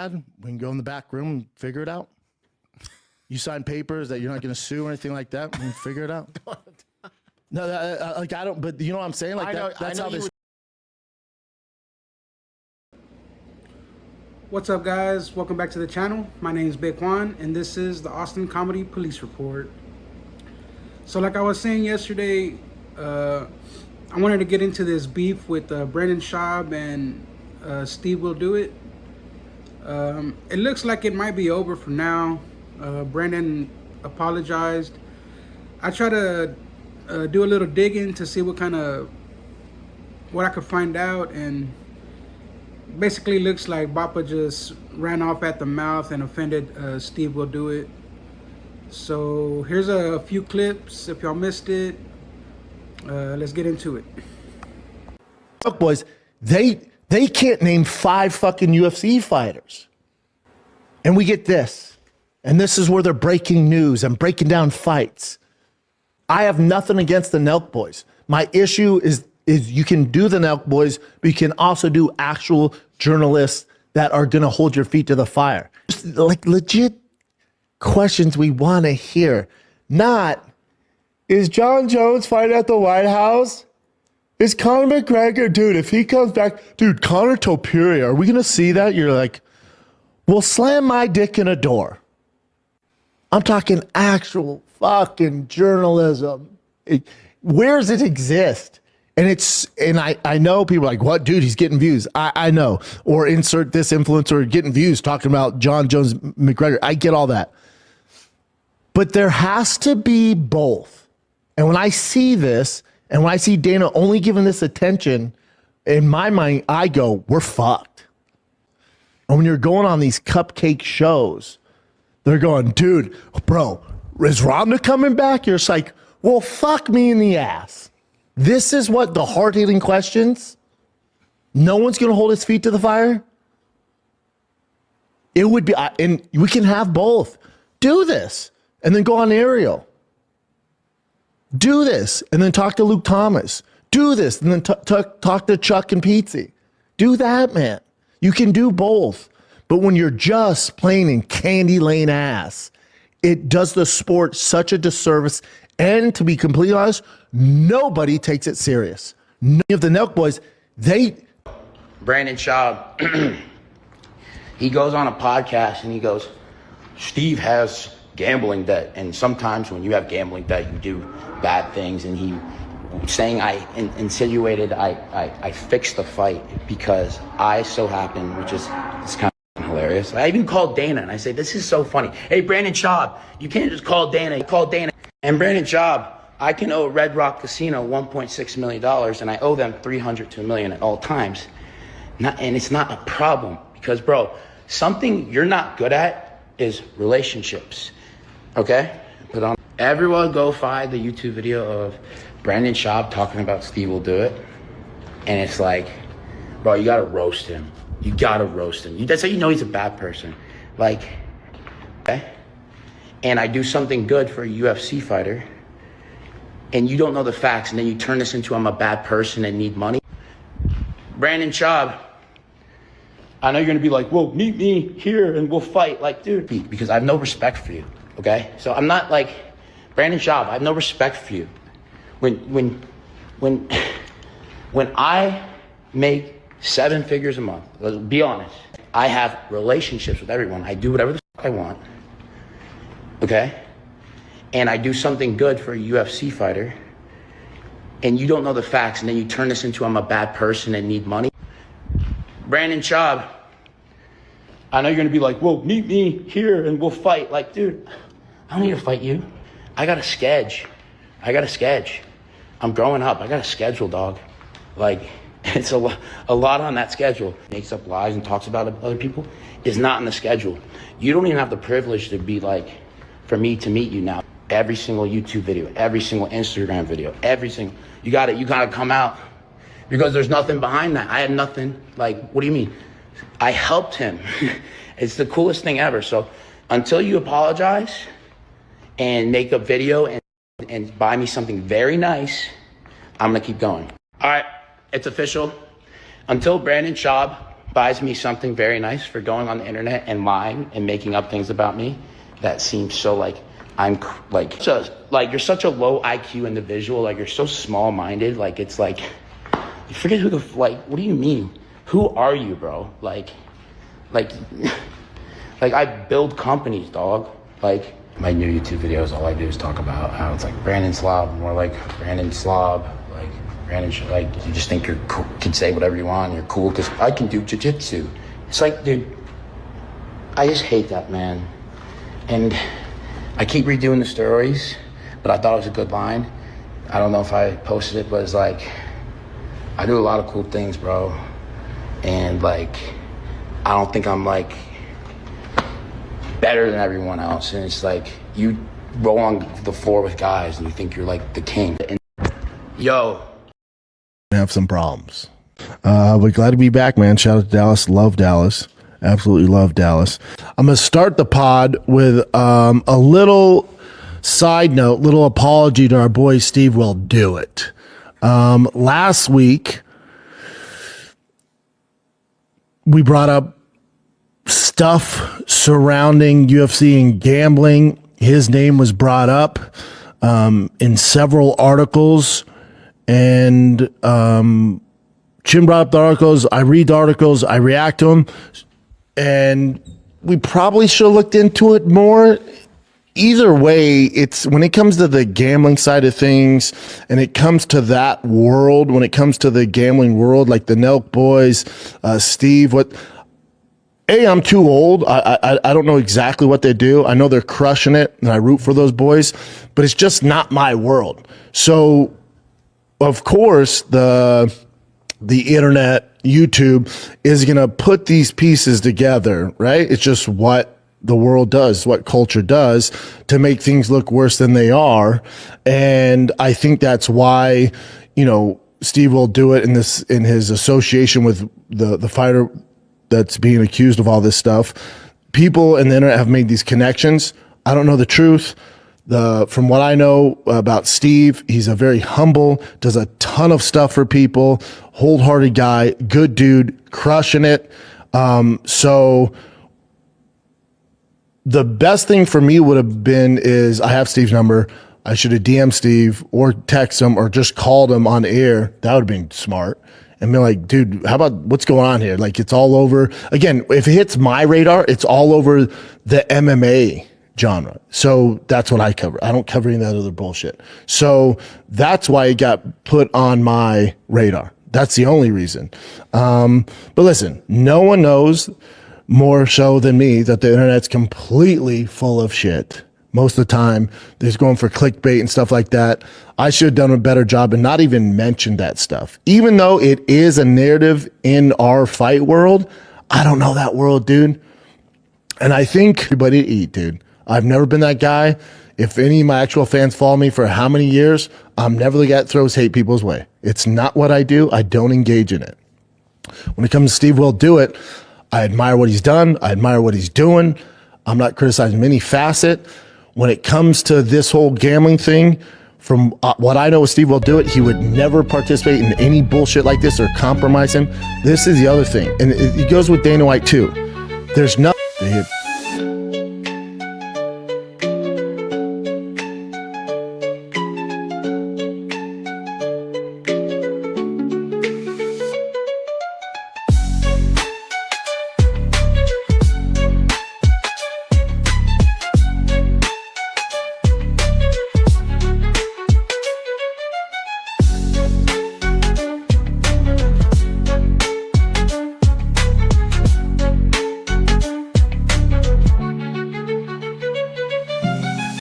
We can go in the back room and figure it out. You sign papers that you're not going to sue or anything like that. We can figure it out. No, like I don't. But you know what I'm saying? Like that's how this. What's up, guys? Welcome back to the channel. My name is Big Juan, and this is the Austin Comedy Police Report. So, like I was saying yesterday, I wanted to get into this beef with Brandon Schaub and Steve Willdoit. It looks like it might be over for now. Brandon apologized. I try to do a little digging to see what I could find out, and basically looks like Bapa just ran off at the mouth and offended Steve Willdoit. So here's a few clips if y'all missed it. Let's get into it. Look, boys, they can't name 5 fucking UFC fighters. And we get this. And this is where they're breaking news and breaking down fights. I have nothing against the Nelk boys. My issue is you can do the Nelk boys, but you can also do actual journalists that are going to hold your feet to the fire. Just like legit questions we want to hear. Not, is John Jones fighting at the White House? Is Conor McGregor, dude, if he comes back, dude, Conor Topuria, are we going to see that? You're like, well, slam my dick in a door. I'm talking actual fucking journalism. Where does it exist? And I know people are like, what, dude, he's getting views. I know. Or insert this influencer getting views talking about John Jones McGregor. I get all that. But there has to be both. And when I see this, and when I see Dana only giving this attention, in my mind, I go, we're fucked. And when you're going on these cupcake shows, they're going, dude, bro, is Ronda coming back? You're just like, well, fuck me in the ass. This is what the hard-hitting questions. No one's going to hold his feet to the fire. It would be, and we can have both. Do this, and then go on Ariel. Do this, and then talk to Luke Thomas. Do this, and then talk to Chuck and Pizzi. Do that, man. You can do both. But when you're just playing in candy lane ass, it does the sport such a disservice. And to be completely honest, nobody takes it serious. None of the Nelk boys, Brandon Schaub, he goes on a podcast and he goes, Steve has gambling debt. And sometimes when you have gambling debt, you do bad things. And he saying I insinuated I fixed the fight because I so happen, which is it's kind of hilarious. I even called Dana and I say, this is so funny. Hey, Brandon Schaub, you can't just call Dana. You call Dana. And Brandon Schaub, I can owe Red Rock Casino $1.6 million and I owe them $300 to $1 million at all times. And it's not a problem because, bro, something you're not good at is relationships. Okay? Put on. Everyone go find the YouTube video of Brandon Schaub talking about Steve Willdoit. And it's like, bro, you gotta roast him. You gotta roast him. That's how you know he's a bad person. Like, okay? And I do something good for a UFC fighter, and you don't know the facts, and then you turn this into I'm a bad person and need money. Brandon Schaub, I know you're gonna be like, well, meet me here and we'll fight. Like, dude, because I have no respect for you, okay? So I'm not like, Brandon Schaub, I have no respect for you. When I make 7 figures a month, let's be honest, I have relationships with everyone. I do whatever the fuck I want. Okay? And I do something good for a UFC fighter, and you don't know the facts, and then you turn this into I'm a bad person and need money. Brandon Schaub, I know you're gonna be like, well, meet me here and we'll fight. Like, dude, I don't need to fight you. I got a sketch. I'm growing up. I got a schedule, dog. Like, it's a lot on that schedule. Makes up lies and talks about other people is not in the schedule. You don't even have the privilege to be like, for me to meet you now. Every single YouTube video, every single Instagram video, you gotta come out because there's nothing behind that. I had nothing. Like, what do you mean? I helped him. It's the coolest thing ever. So until you apologize and make a video and buy me something very nice, I'm gonna keep going. All right, it's official. Until Brandon Schaub buys me something very nice for going on the internet and lying and making up things about me, that seems so like you're such a low IQ individual. Like, you're so small minded. Like, it's like, you forget who what do you mean? Who are you, bro? Like I build companies, dog. Like, my new YouTube videos, all I do is talk about how it's like Brandon Slob, more like Brandon Slob, like Brandon, like, you just think you're cool, can say whatever you want, you're cool because I can do jiu-jitsu. It's like, dude, I just hate that, man. And I keep redoing the stories, but I thought it was a good line. I don't know if I posted it, but it's like, I do a lot of cool things, bro. And like, I don't think I'm like better than everyone else. And it's like, you roll on the floor with guys and you think you're like the king. And yo, have some problems. We're glad to be back, man. Shout out to Dallas. Love Dallas. Absolutely love Dallas. I'm going to start the pod with a little side note, little apology to our boy Steve Willdoit. Last week, we brought up stuff surrounding UFC and gambling. His name was brought up in several articles, and Chin brought up the articles. I read the articles. I react to them. And we probably should have looked into it more. Either way, it's when it comes to the gambling side of things, and it comes to that world, when it comes to the gambling world, like the Nelk boys, Steve, I'm too old. I don't know exactly what they do. I know they're crushing it, and I root for those boys, but it's just not my world. So, of course, the internet, YouTube is going to put these pieces together, right? It's just what the world does, what culture does to make things look worse than they are. And I think that's why, Steve will do it in his association with the fighter that's being accused of all this stuff. People in the internet have made these connections. I don't know the truth. From what I know about Steve, he's a very humble, does a ton of stuff for people, wholehearted guy, good dude, crushing it. So the best thing for me would have been is I have Steve's number. I should have DM'd Steve or text him or just called him on air. That would have been smart. And be like, dude, how about what's going on here? Like, it's all over. Again, if it hits my radar, it's all over the MMA genre. So that's what I cover. I don't cover any of that other bullshit. So that's why it got put on my radar. That's the only reason. But listen, no one knows more so than me that the internet's completely full of shit. Most of the time, they're going for clickbait and stuff like that. I should have done a better job and not even mentioned that stuff. Even though it is a narrative in our fight world, I don't know that world, dude. And I think everybody to eat, dude. I've never been that guy. If any of my actual fans follow me for how many years, I'm never the guy that throws hate people's way. It's not what I do. I don't engage in it. When it comes to Steve Willdoit, I admire what he's done. I admire what he's doing. I'm not criticizing any facet. When it comes to this whole gambling thing, from what I know of Steve Willdoit, he would never participate in any bullshit like this or compromise him. This is the other thing. And it goes with Dana White too. There's nothing.